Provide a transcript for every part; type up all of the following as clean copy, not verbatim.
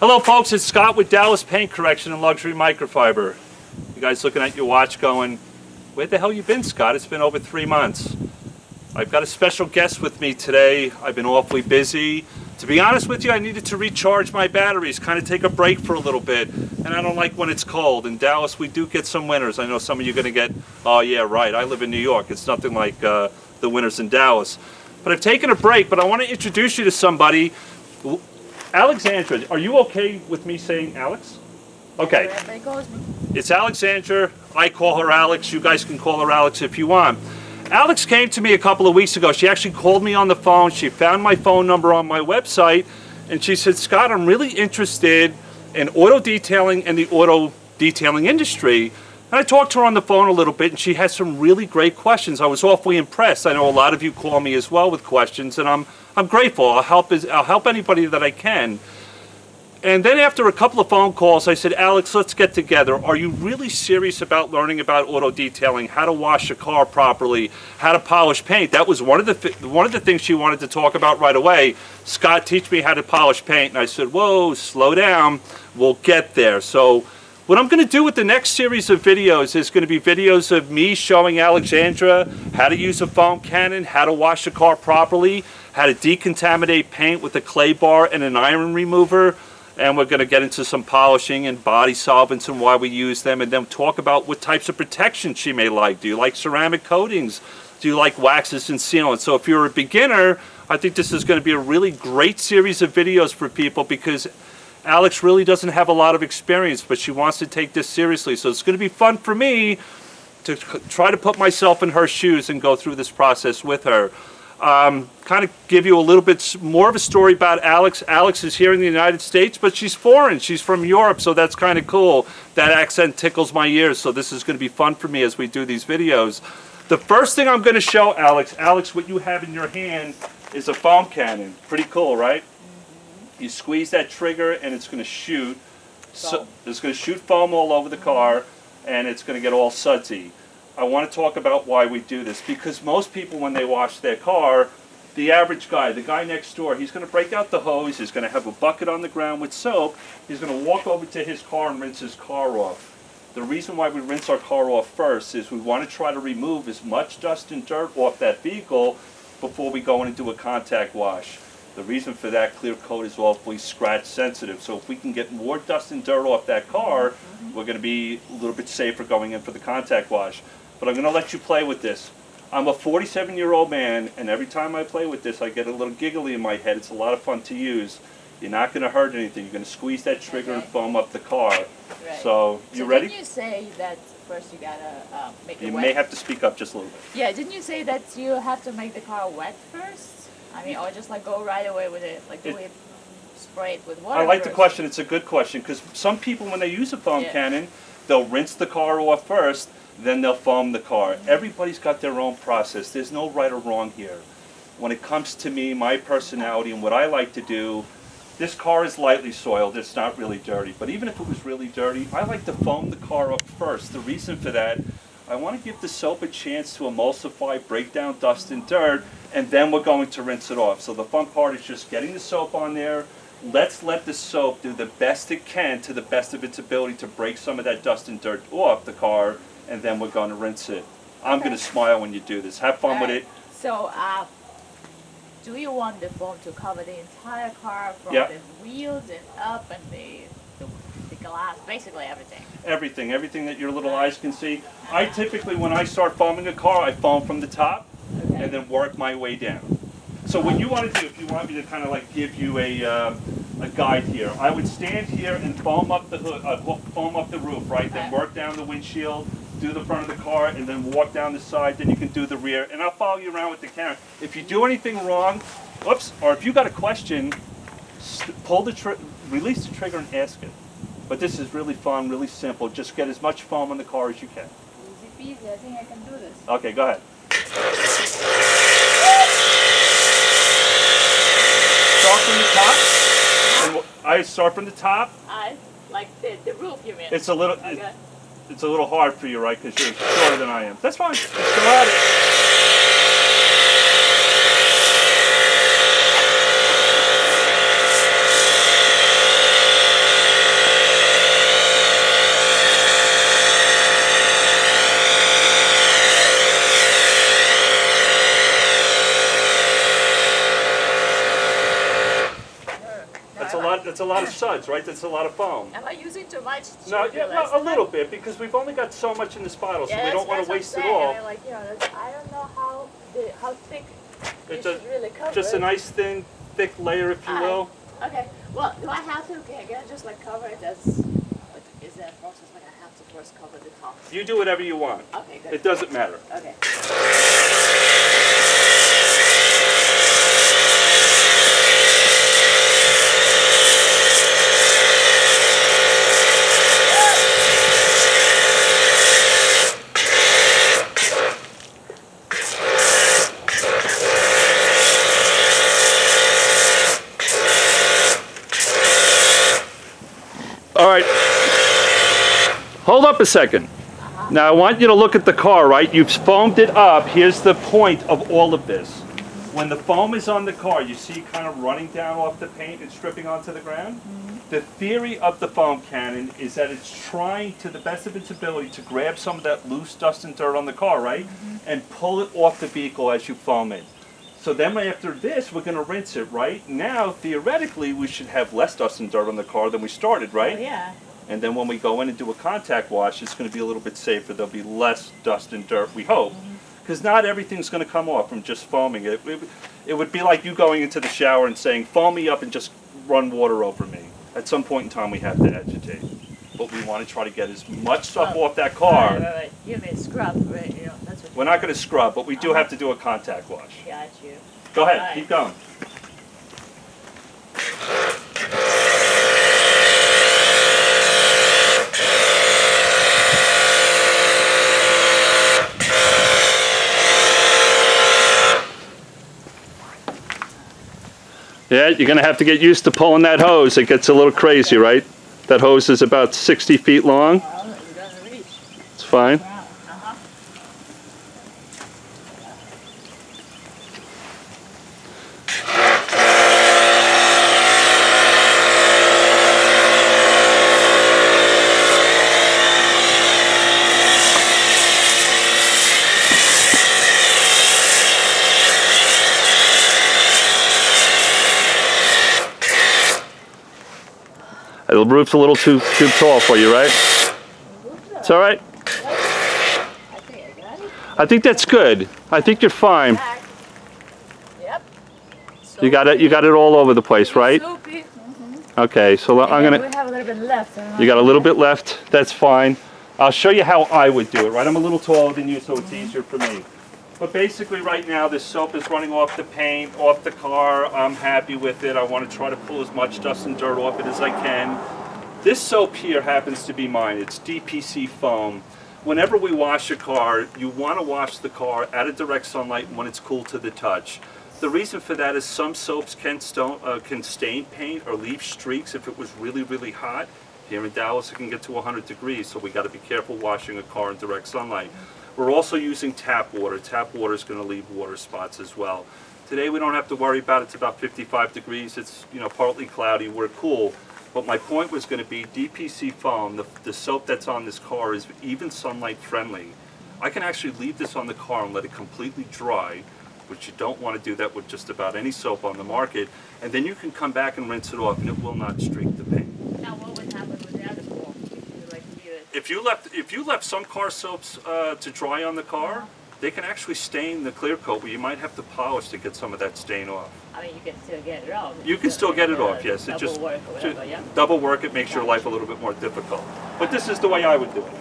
Hello folks, it's Scott with Dallas Paint Correction and Luxury Microfiber. You guys looking at your watch going, where the hell you been, Scott? It's been over 3 months. I've got a special guest with me today. I've been awfully busy. To be honest with you, I needed to recharge my batteries, kind of take a break for a little bit. And I don't like when it's cold. In Dallas, we do get some winters. I know some of you are going to get, oh yeah, right, I live in New York. It's nothing like the winters in Dallas. But I've taken a break, but I want to introduce you to somebody. Alexandra, are you okay with me saying Alex? Okay. Everybody calls me. It's Alexandra. I call her Alex. You guys can call her Alex if you want. Alex came to me a couple of weeks ago. She actually called me on the phone. She found my phone number on my website, and she said, Scott, I'm really interested in auto detailing and the auto detailing industry. And I talked to her on the phone a little bit, and she had some really great questions. I was awfully impressed. I know a lot of you call me as well with questions, and I'm grateful. I'll help anybody that I can. And then after a couple of phone calls, I said, Alex, let's get together. Are you really serious about learning about auto detailing, how to wash a car properly, how to polish paint? That was one of the things she wanted to talk about right away. Scott, teach me how to polish paint. And I said, whoa, slow down. We'll get there. So what I'm going to do with the next series of videos is going to be videos of me showing Alexandra how to use a foam cannon, how to wash a car properly, how to decontaminate paint with a clay bar and an iron remover. And we're going to get into some polishing and body solvents and why we use them, and then talk about what types of protection she may like. Do you like ceramic coatings? Do you like waxes and sealants? So if you're a beginner, I think this is going to be a really great series of videos for people, because Alex really doesn't have a lot of experience, but she wants to take this seriously. So it's going to be fun for me to try to put myself in her shoes and go through this process with her. Kind of give you a little bit more of a story about Alex. Alex is here in the United States, but she's foreign. She's from Europe, so that's kind of cool. That accent tickles my ears, so this is going to be fun for me as we do these videos. The first thing I'm going to show Alex, what you have in your hand is a foam cannon. Pretty cool, right? You squeeze that trigger and it's going to shoot. So it's going to shoot foam all over the car, and it's going to get all sudsy. I want to talk about why we do this, because most people, when they wash their car, the average guy, the guy next door, he's going to break out the hose, he's going to have a bucket on the ground with soap, he's going to walk over to his car and rinse his car off. The reason why we rinse our car off first is we want to try to remove as much dust and dirt off that vehicle before we go in and do a contact wash. The reason for that, clear coat is awfully scratch sensitive, so if we can get more dust and dirt off that car, we're going to be a little bit safer going in for the contact wash. But I'm going to let you play with this. I'm a 47-year-old man, and every time I play with this, I get a little giggly in my head. It's a lot of fun to use. You're not going to hurt anything. You're going to squeeze that trigger and foam up the car. Right. So, you ready? Didn't you say that first you got to make it wet? You may have to speak up just a little bit. Yeah, didn't you say that you have to make the car wet first? I mean, or just like go right away with it, like do it, spray it with water I like first? the question. It's a good question, because some people, when they use a foam cannon, they'll rinse the car off first, then they'll foam the car. Everybody's got their own process. There's no right or wrong here. When it comes to me, my personality, and what I like to do, this car is lightly soiled. It's not really dirty. But even if it was really dirty, I like to foam the car up first. The reason for that, I want to give the soap a chance to emulsify, break down dust and dirt, and then we're going to rinse it off. So the fun part is just getting the soap on there. Let's let the soap do the best it can to the best of its ability to break some of that dust and dirt off the car, and then we're going to rinse it. I'm going to smile when you do this. Have fun with it. So, do you want the foam to cover the entire car from the wheels and up and the glass, basically everything? Everything that your little eyes can see. I typically, when I start foaming a car, I foam from the top and then work my way down. So what you want to do, if you want me to kind of like give you a guide here, I would stand here and foam up the hood, foam up the roof, right? Then work down the windshield, do the front of the car, and then walk down the side. Then you can do the rear, and I'll follow you around with the camera. If you do anything wrong, oops, or if you got a question, pull the release the trigger and ask it. But this is really fun, really simple. Just get as much foam on the car as you can. Easy peasy. I think I can do this. Okay, go ahead. Start from the top. And I start from the top. Like the roof, you mean? It's a little. Okay. It's a little hard for you, right? Because you're shorter than I am. That's fine. Let's go at it. a lot of suds, right? That's a lot of foam. Am I using too much? No, yeah, well, a little bit, because we've only got so much in this bottle, so we don't want to waste it all. I mean, like, you know, I don't know how thick you It's should really cover just it. a nice thin, thick layer, if you will. Okay. Well, do I have to again just like cover it as? Like, is there a process like I have to first cover the top? You do whatever you want. Okay, good. It doesn't matter. Okay. All right. Hold up a second. Now I want you to look at the car, right? You've foamed it up. Here's the point of all of this. When the foam is on the car, you see kind of running down off the paint and stripping onto the ground? The theory of the foam cannon is that it's trying to the best of its ability to grab some of that loose dust and dirt on the car, right? And pull it off the vehicle as you foam it. So then after this, we're going to rinse it, right? Now, theoretically, we should have less dust and dirt on the car than we started, right? Oh, yeah. And then when we go in and do a contact wash, it's going to be a little bit safer. There'll be less dust and dirt, we hope. Because not everything's going to come off from just foaming it. It would be like you going into the shower and saying, foam me up and just run water over me. At some point in time, we have to agitate. But we want to try to get as much stuff off that car. Right. You mean scrub, right? You know, that's what We're not going to scrub, but we do have to do a contact wash. Got you. Go ahead, Right. keep going. Yeah, you're going to have to get used to pulling that hose. It gets a little crazy, right? That hose is about 60 feet long. Well, you're gonna reach. It's fine. Wow. The roof's a little too tall for you, right? It's all right. I think I got it. I think that's good. I think you're fine. Back. Yep. You got it. You got it all over the place, right? Soapy. Okay. So I'm gonna. We have a little bit left. You got a little bit left. That's fine. I'll show you how I would do it. Right. I'm a little taller than you, so it's easier for me. But basically, right now, this soap is running off the paint, off the car. I'm happy with it. I want to try to pull as much dust and dirt off it as I can. This soap here happens to be mine. It's DPC foam. Whenever we wash a car, you want to wash the car out of direct sunlight when it's cool to the touch. The reason for that is some soaps can stain paint or leave streaks if it was really, really hot. Here in Dallas, it can get to 100 degrees, so we got to be careful washing a car in direct sunlight. We're also using tap water. Tap water is going to leave water spots as well. Today we don't have to worry about it. It's about 55 degrees. It's partly cloudy. We're cool. But my point was going to be DPC foam, the soap that's on this car is even sunlight friendly. I can actually leave this on the car and let it completely dry, which you don't want to do that with just about any soap on the market. And then you can come back and rinse it off and it will not streak the paint. Now what would happen with the other foam? If you left some car soaps to dry on the car, they can actually stain the clear coat where you might have to polish to get some of that stain off. I mean, you can still get it off. You can still get it off, yes. It just work or whatever, yeah? double work. It makes your life a little bit more difficult. But this is the way I would do it.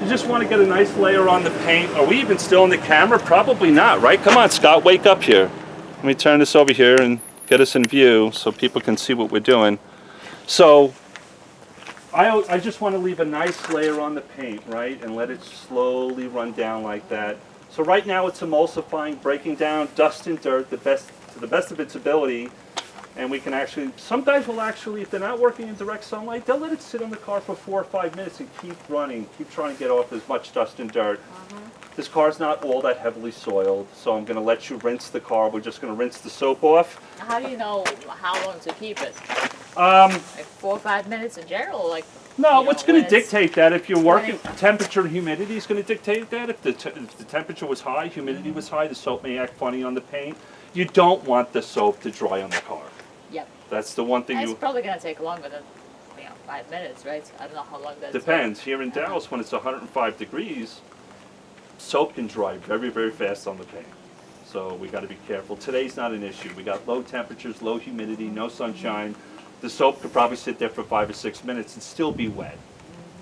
Just want to get a nice layer on the paint. Are we even still in the camera? Probably not, right? Come on, Scott, wake up here. Let me turn this over here and get us in view so people can see what we're doing. So I just want to leave a nice layer on the paint, right? And let it slowly run down like that. So right now it's emulsifying, breaking down dust and dirt to the best of its ability. And we can actually, some guys will actually, if they're not working in direct sunlight, they'll let it sit on the car for 4 or 5 minutes and keep running, keep trying to get off as much dust and dirt. This car's not all that heavily soiled, so I'm going to let you rinse the car. We're just going to rinse the soap off. How do you know how long to keep it? Like 4 or 5 minutes in general? Like, no, what's going to dictate that? If you're working, temperature and humidity is going to dictate that. If the temperature was high, humidity was high, the soap may act funny on the paint. You don't want the soap to dry on the car. Yep. That's the one thing It's probably going to take longer than 5 minutes, right? I don't know how long that depends. Here in Dallas, when it's 105 degrees, soap can dry very, very fast on the paint. So we got to be careful. Today's not an issue. We got low temperatures, low humidity, no sunshine. The soap could probably sit there for 5 or 6 minutes and still be wet.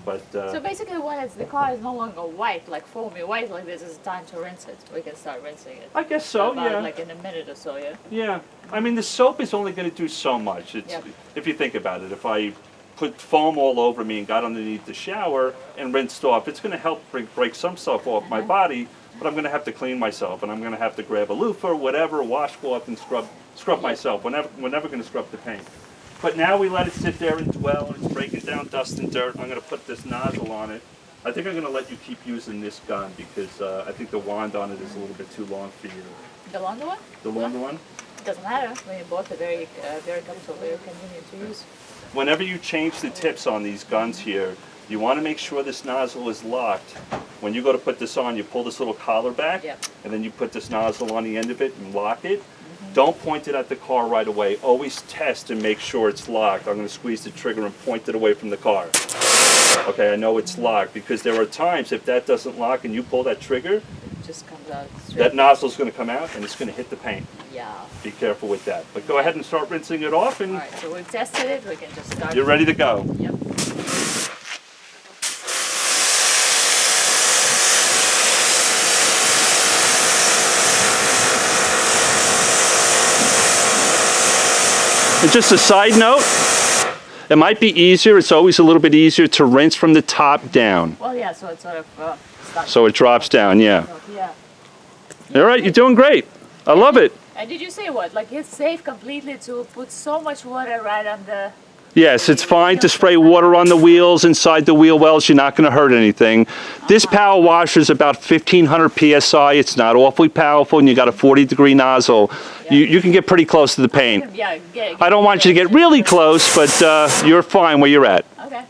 But so basically, when the car is no longer white, like foamy white like this, it's time to rinse it. We can start rinsing it. I guess so, about, yeah. Like in a minute or so, yeah. Yeah. I mean, the soap is only going to do so much. It's, if you think about it, if I put foam all over me and got underneath the shower and rinsed off, it's going to help break some stuff off my body, but I'm going to have to clean myself, and I'm going to have to grab a loofah or whatever, a washcloth, and scrub myself. We're never going to scrub the paint. But now we let it sit there and dwell, and it's breaking down dust and dirt. I'm going to put this nozzle on it. I think I'm going to let you keep using this gun because I think the wand on it is a little bit too long for you. The longer one? The longer one? It doesn't matter. When you both are very comfortable, very convenient to use. Whenever you change the tips on these guns here, you want to make sure this nozzle is locked. When you go to put this on, you pull this little collar back, and then you put this nozzle on the end of it and lock it. Don't point it at the car right away. Always test and make sure it's locked. I'm going to squeeze the trigger and point it away from the car. Okay, I know it's locked because there are times if that doesn't lock and you pull that trigger, it just comes out straight. That nozzle's going to come out and it's going to hit the paint. Yeah. Be careful with that. But go ahead and start rinsing it off. And all right, so we've tested it. We can just start. You're ready to go. Yep. And just a side note, it might be easier, it's always a little bit easier to rinse from the top down. Well, yeah, so it sort of starts. So it drops down, yeah. Yeah. All right, you're doing great. I love it. And did you say what? Like it's safe completely to put so much water right on the... Yes, it's fine to spray water on the wheels, inside the wheel wells. You're not going to hurt anything. This power washer is about 1,500 PSI. It's not awfully powerful, and you got a 40-degree nozzle. Yeah. You can get pretty close to the paint. Yeah, I don't want you to get really close, but you're fine where you're at. Okay.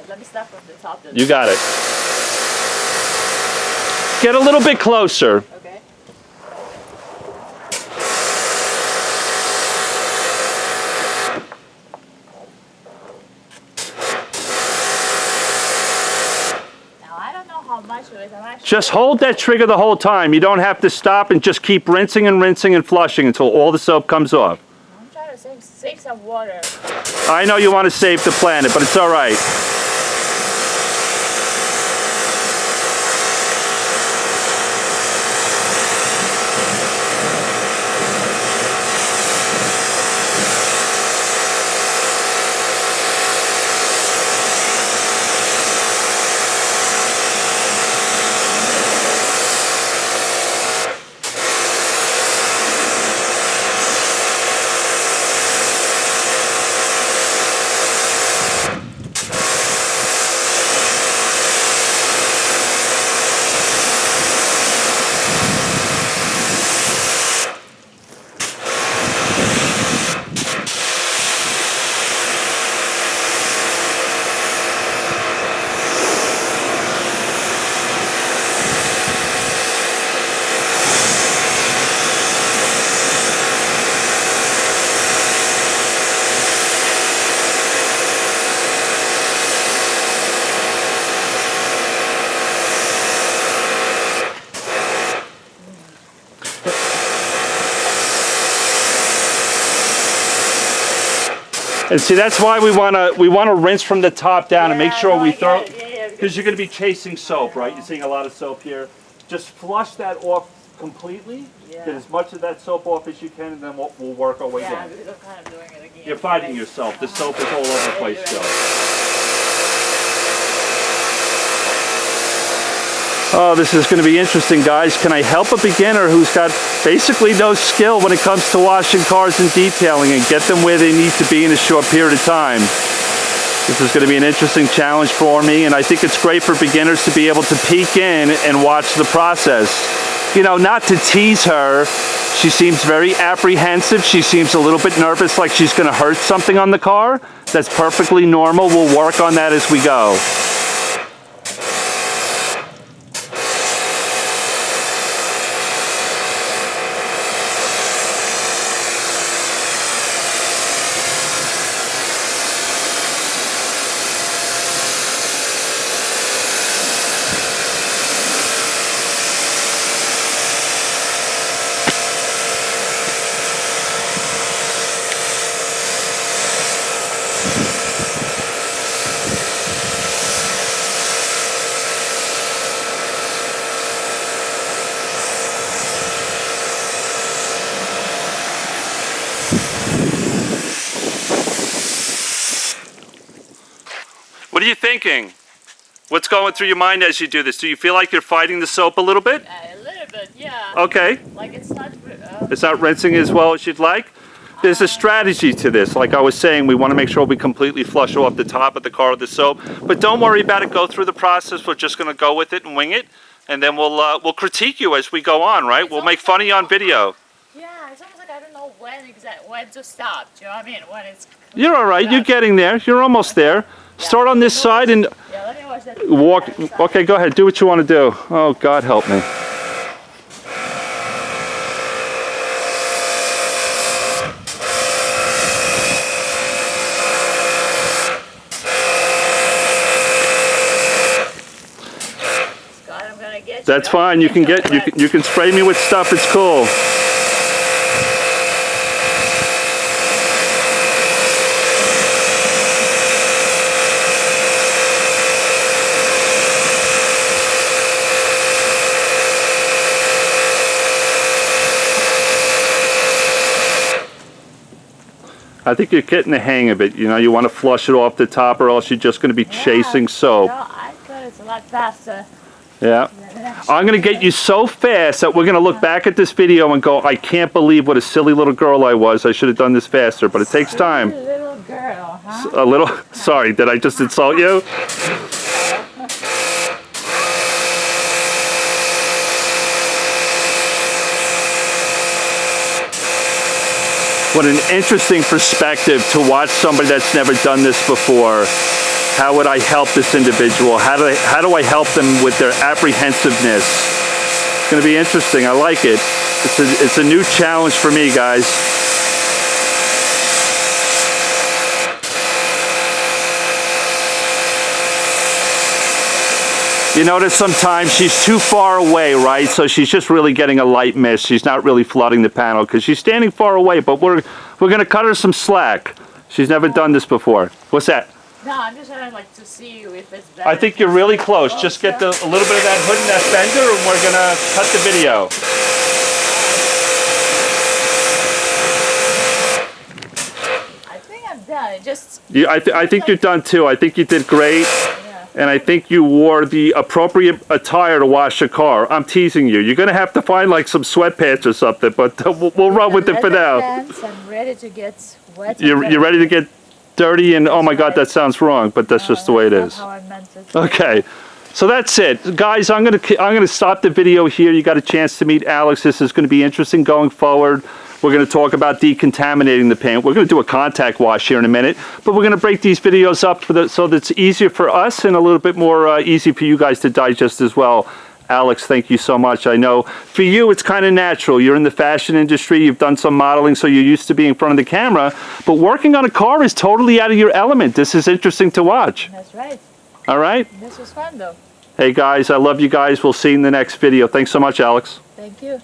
Let me start from the top. You got it. Get a little bit closer. Okay. Just hold that trigger the whole time. You don't have to stop and just keep rinsing and rinsing and flushing until all the soap comes off. I'm trying to save some water. I know you want to save the planet, but it's all right. And see, that's why we want to rinse from the top down and make sure we throw, because you're going to be chasing soap, right? You're seeing a lot of soap here. Just flush that off completely. Get as much of that soap off as you can, and then we'll work our way down. Yeah, because I'm kind of doing it again. You're fighting yourself. The soap is all over the place, Joe. Oh, this is going to be interesting, guys. Can I help a beginner who's got basically no skill when it comes to washing cars and detailing and get them where they need to be in a short period of time? This is going to be an interesting challenge for me, and I think it's great for beginners to be able to peek in and watch the process. You know, not to tease her. She seems very apprehensive. She seems a little bit nervous, like she's going to hurt something on the car. That's perfectly normal. We'll work on that as we go. What are you thinking? What's going through your mind as you do this? Do you feel like you're fighting the soap a little bit? A little bit, yeah. Okay. Like it's not... It's not rinsing as well as you'd like? There's a strategy to this. Like I was saying, we want to make sure we completely flush off the top of the car with the soap. But don't worry about it. Go through the process. We're just going to go with it and wing it. And then we'll critique you as we go on, right? We'll make fun of you on video. Yeah, it's almost like I don't know when to stop. Do you know what I mean? When it's... You're all right. You're getting there. You're almost there. Start on this side and yeah, let me watch that. walk. Okay, go ahead. Do what you want to do. Oh, God help me. Scott, I'm gonna get you. That's fine. You can spray me with stuff. It's cool. I think you're getting the hang of it. You know, you want to flush it off the top or else you're just going to be chasing soap. No, I thought it's a lot faster. Yeah. I'm going to get you so fast that we're going to look back at this video and go, I can't believe what a silly little girl I was. I should have done this faster, but it takes time. Silly little girl, huh? A little, sorry, did I just insult you? What an interesting perspective to watch somebody that's never done this before. How would I help this individual? How do I help them with their apprehensiveness? It's going to be interesting. I like it. It's a new challenge for me, guys. You notice sometimes she's too far away, right? So she's just really getting a light mist. She's not really flooding the panel because she's standing far away, but we're going to cut her some slack. She's never done this before. What's that? No, I'm just trying like to see if it's better. I think you're really close. Just get a little bit of that hood and that fender and we're going to cut the video. I think I'm done. Just... I think you're done too. I think you did great. And I think you wore the appropriate attire to wash your car. I'm teasing you. You're going to have to find like some sweatpants or something, but we'll run with it for now. I'm ready to get wet. You're ready to get dirty and, oh my God, that sounds wrong, but that's just the way it is. How I meant it. Okay. So that's it. Guys, I'm gonna stop the video here. You got a chance to meet Alex. This is going to be interesting going forward. We're going to talk about decontaminating the paint. We're going to do a contact wash here in a minute, but we're going to break these videos up so that it's easier for us and a little bit more easy for you guys to digest as well. Alex, thank you so much. I know for you it's kind of natural. You're in the fashion industry. You've done some modeling, so you're used to being in front of the camera. But working on a car is totally out of your element. This is interesting to watch. That's right. All right? This was fun, though. Hey, guys, I love you guys. We'll see you in the next video. Thanks so much, Alex. Thank you.